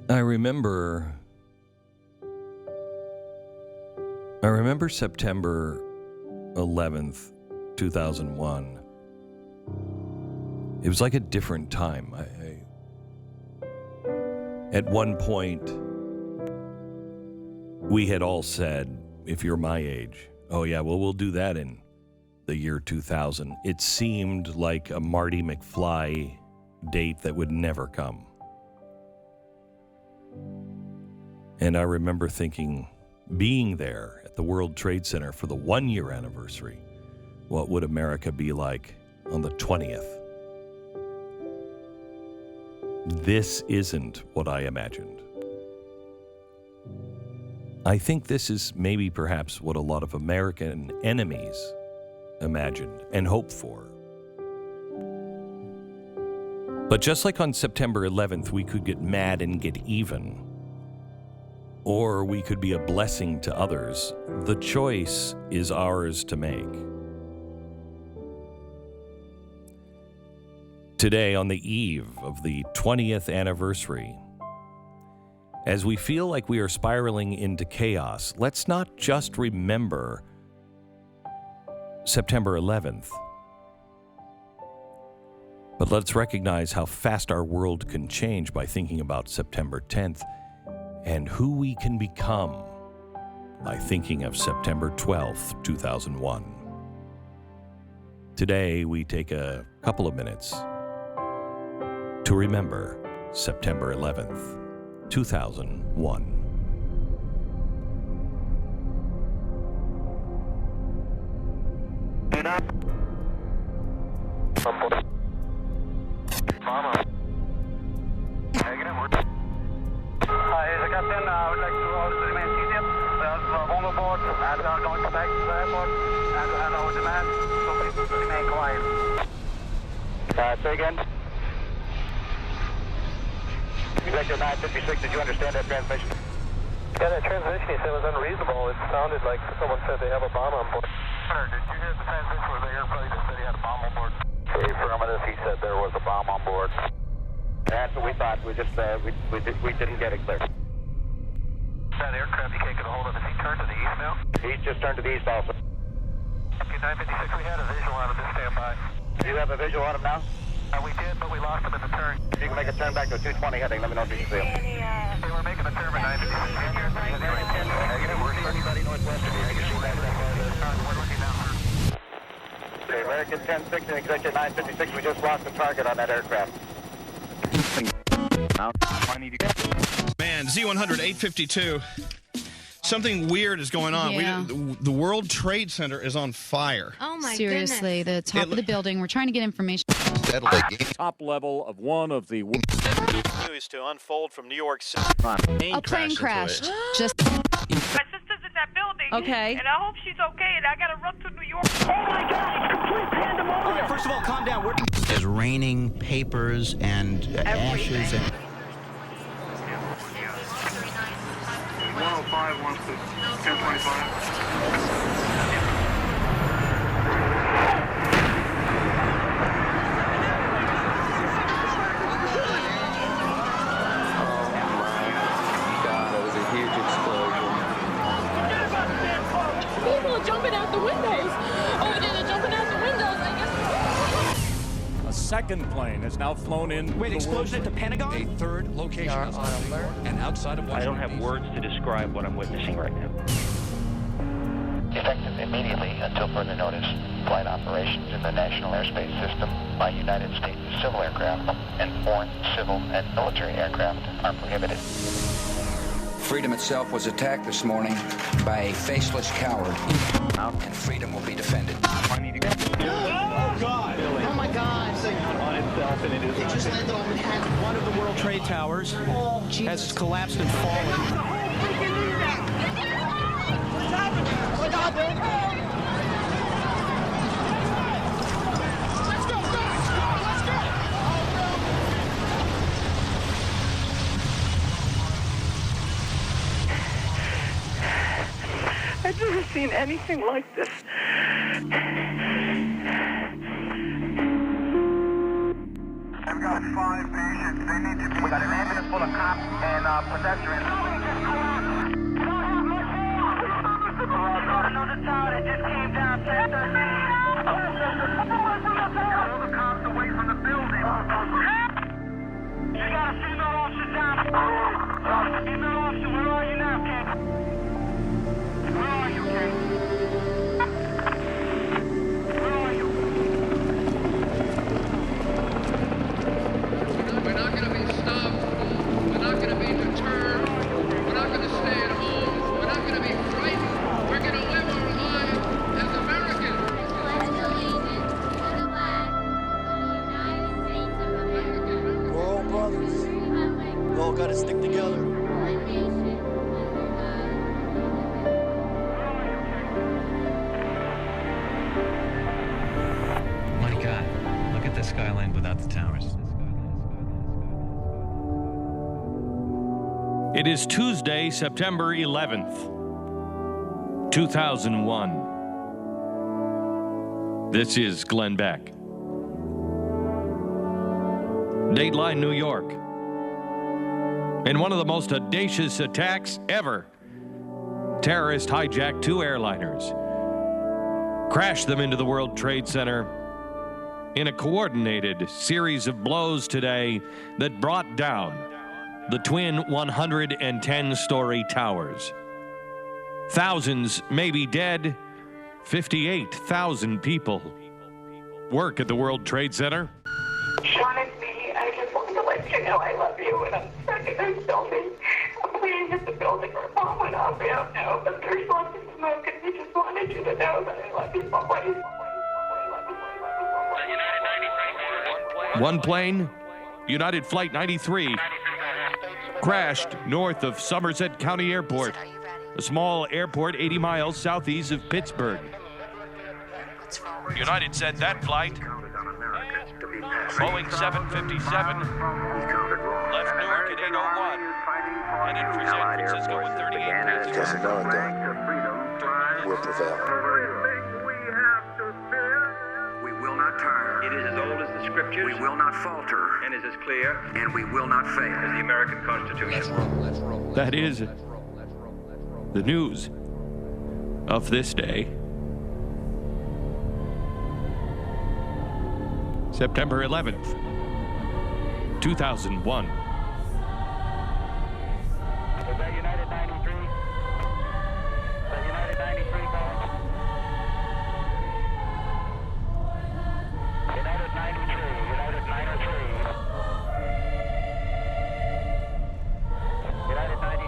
I remember September 11th, 2001. It was like a different time. At one point, we had all said, if you're my age, oh yeah, well, we'll do that in the year 2000. It seemed like a Marty McFly date that would never come. And I remember thinking, being there at the World Trade Center for the 1-year anniversary, what would America be like on the 20th? This isn't what I imagined. I think this is maybe perhaps what a lot of American enemies imagined and hoped for. But just like on September 11th, we could get mad and get even, or we could be a blessing to others. The choice is ours to make. Today, on the eve of the 20th anniversary, as we feel like we are spiraling into chaos, let's not just remember September 11th, but let's recognize how fast our world can change by thinking about September 10th and who we can become by thinking of September 12th, 2001. Today, we take a couple of minutes to remember September 11th, 2001. Mama. Negative. Hi, as a captain, I would like to order the remain seated. We have one aboard and we are going to back to the airport and we have our demand, so please remain quiet. Say again. Executive 956, did you understand that transmission? Yeah, that transmission he said was unreasonable. It sounded like someone said they have a bomb on board. Sir, did you hear the transmission was the airplane that said he had a bomb on board? Affirmative, he said there was a bomb on board. That's what we thought. We just we didn't get it clear. That aircraft you can't get a hold of, is he turned to the east now? He's just turned to the east also. Okay, 956, we had a visual on him, just stand by. Do you have a visual on him now? We did, but we lost him in the turn. If you can make a turn back to a 220 heading, let me know if you can see him. They were making a turn at 956. Negative, we're 30 northwest of here. We're looking now. Okay, American 10-6 and Executive 956, we just lost the target on that aircraft. Man, Z100 852. Something weird is going on. Yeah. The World Trade Center is on fire. Oh my Seriously, goodness. The top of the building. We're trying to get information. Top level of one of the News to unfold from New York City. A plane crashed. Just. My sister's in that building. Okay. And I hope she's okay, and I gotta run to New York. Oh my God, it's complete pandemonium. All right, first of all, calm down. There's raining papers and ashes. And 105 wants to 1025. Jumping out the windows. Oh, they're jumping out the windows, I guess. a second plane has now flown in. Wait, explosion at the Pentagon? A third location on alert and outside of Washington. I don't have words to describe what I'm witnessing right now. Effective immediately until further notice, flight operations in the national airspace system by United States civil aircraft and foreign civil and military aircraft are prohibited. Freedom itself was attacked this morning by a faceless coward, and freedom will be defended. Oh, God! Oh, my God. On itself, and it is It just landed on Manhattan. One of the World Trade Towers has collapsed and fallen. I've never seen anything like this. I've got 5 patients. They need to be... We got an ambulance full of cops and pedestrians. Another tower that just came down 1013. All the cops away from the building. You got a female officer down. Female officer, where are you now, King? Where are you, King? Where are you? We're not going to be stopped. We're not going to be deterred. We're not going to stay at home. We're not going to be frightened. We're going to live our lives as Americans. We're all brothers. We all got to stick together. My God, look at the skyline without the towers. It is Tuesday, September 11th, 2001. This is Glenn Beck. Dateline, New York. In one of the most audacious attacks ever, terrorists hijacked 2 airliners, crashed them into the World Trade Center in a coordinated series of blows today that brought down the twin 110-story towers. Thousands may be dead. 58,000 people work at the World Trade Center. Sean, it's me. I just wanted to let you know I love you, and I'm stuck in this building. I'm waiting at the building where Mom went off. We don't know, but there's lots of smoke, and we just wanted you to know that I love you always. One plane, United Flight 93, crashed north of Somerset County Airport, a small airport 80 miles southeast of Pittsburgh. United said that flight, Boeing 757, left Newark at 8:01, headed for San Francisco with 38 passengers. Because another day will prevail. We will not turn. It is as old as the scriptures. We will not falter. And is as clear. And we will not fail. As the American Constitution. That is the news of this day, September 11th, 2001. Is that United 93? Is that United 93 calling? United 93, United 93. United 93. Is that United 93?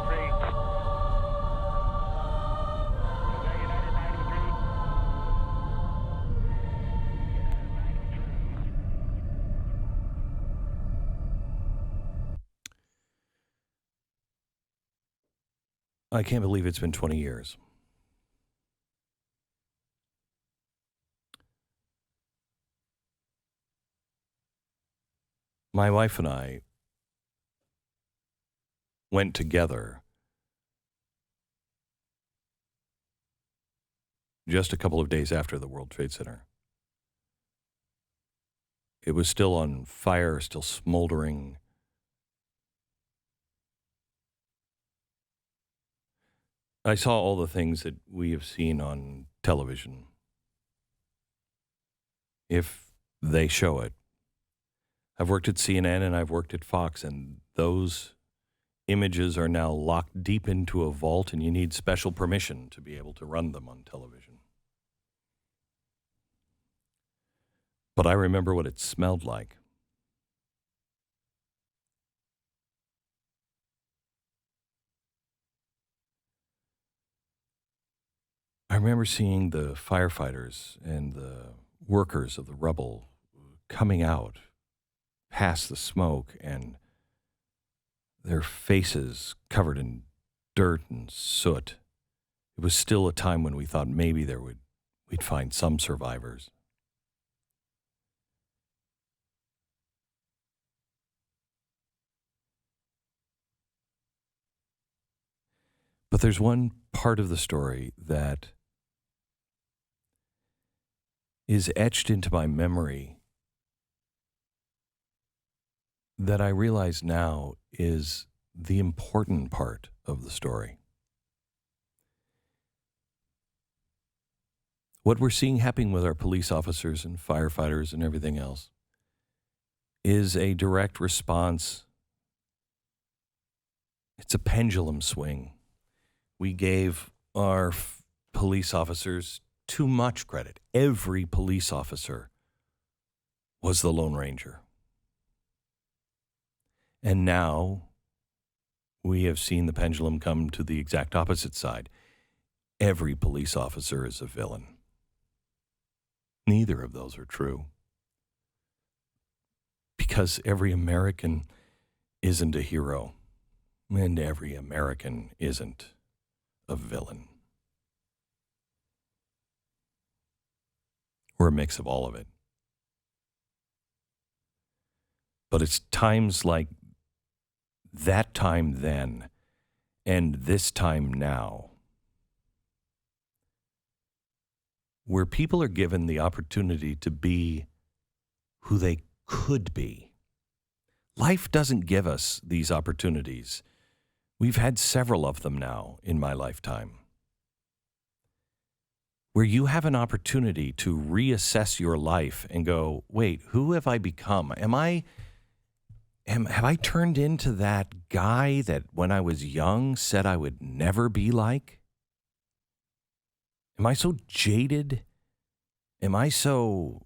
I can't believe it's been 20 years. My wife and I went together just a couple of days after the World Trade Center. It was still on fire, still smoldering. I saw all the things that we have seen on television, if they show it. I've worked at CNN and I've worked at Fox, and those images are now locked deep into a vault, and you need special permission to be able to run them on television. But I remember what it smelled like. I remember seeing the firefighters and the workers of the rubble coming out past the smoke, and their faces covered in dirt and soot. It was still a time when we thought maybe we'd find some survivors. But there's one part of the story that is etched into my memory that I realize now is the important part of the story. What we're seeing happening with our police officers and firefighters and everything else is a direct response. It's a pendulum swing. We gave our police officers too much credit. Every police officer was the Lone Ranger. And now we have seen the pendulum come to the exact opposite side. Every police officer is a villain. Neither of those are true. Because every American isn't a hero, and every American isn't a villain. We're a mix of all of it. But it's times like that time then and this time now where people are given the opportunity to be who they could be. Life doesn't give us these opportunities. We've had several of them now in my lifetime, where you have an opportunity to reassess your life and go, wait, who have I become? Have I turned into that guy that when I was young said I would never be like? Am I so jaded? Am I so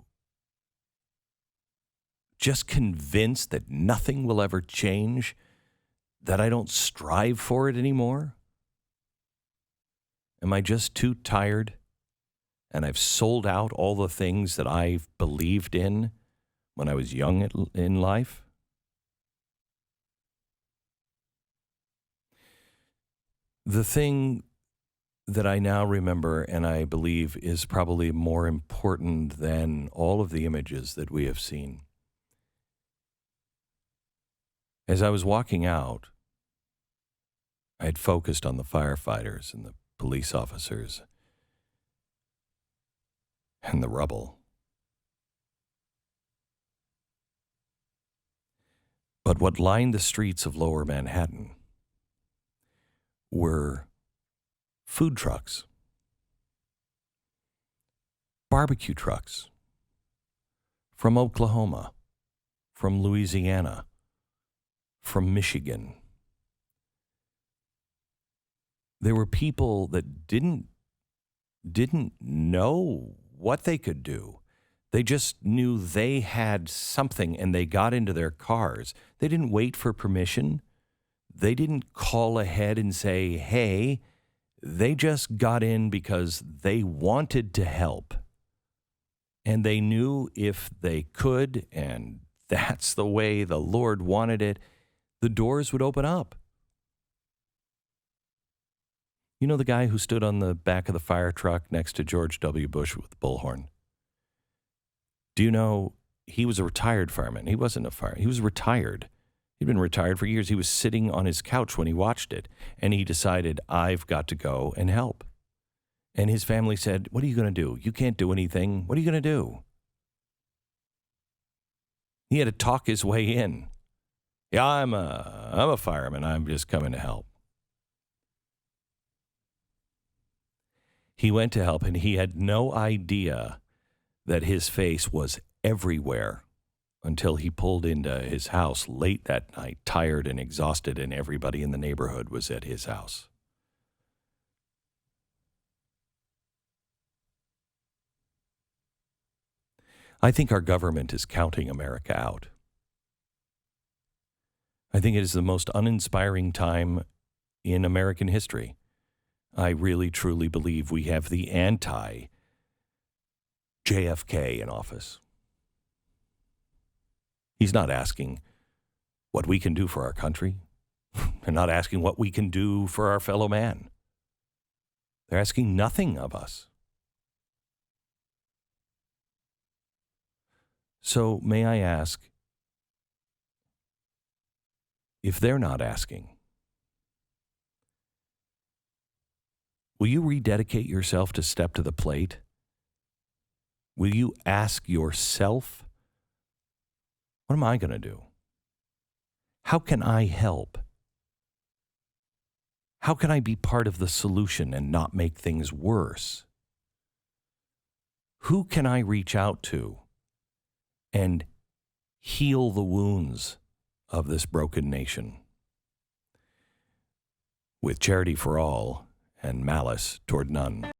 just convinced that nothing will ever change, that I don't strive for it anymore? Am I just too tired and I've sold out all the things that I've believed in when I was young in life? The thing that I now remember and I believe is probably more important than all of the images that we have seen. As I was walking out, I had focused on the firefighters and the police officers and the rubble. But what lined the streets of Lower Manhattan were food trucks, barbecue trucks from Oklahoma, from Louisiana, from Michigan. There were people that didn't know what they could do. They just knew they had something and they got into their cars. They didn't wait for permission. They didn't call ahead and say, hey, they just got in because they wanted to help. And they knew if they could, and that's the way the Lord wanted it, the doors would open up. You know the guy who stood on the back of the fire truck next to George W. Bush with the bullhorn? Do you know he was a retired fireman? He wasn't a fireman. He was retired. He'd been retired for years. He was sitting on his couch when he watched it, and he decided, I've got to go and help. And his family said, what are you going to do? You can't do anything. What are you going to do? He had to talk his way in. Yeah, I'm a fireman. I'm just coming to help. He went to help, and he had no idea that his face was everywhere until he pulled into his house late that night, tired and exhausted, and everybody in the neighborhood was at his house. I think our government is counting America out. I think it is the most uninspiring time in American history. I really, truly believe we have the anti-JFK in office. He's not asking what we can do for our country. They're not asking what we can do for our fellow man. They're asking nothing of us. So may I ask, if they're not asking, will you rededicate yourself to step to the plate? Will you ask yourself, what am I going to do? How can I help? How can I be part of the solution and not make things worse? Who can I reach out to and heal the wounds of this broken nation? With charity for all and malice toward none.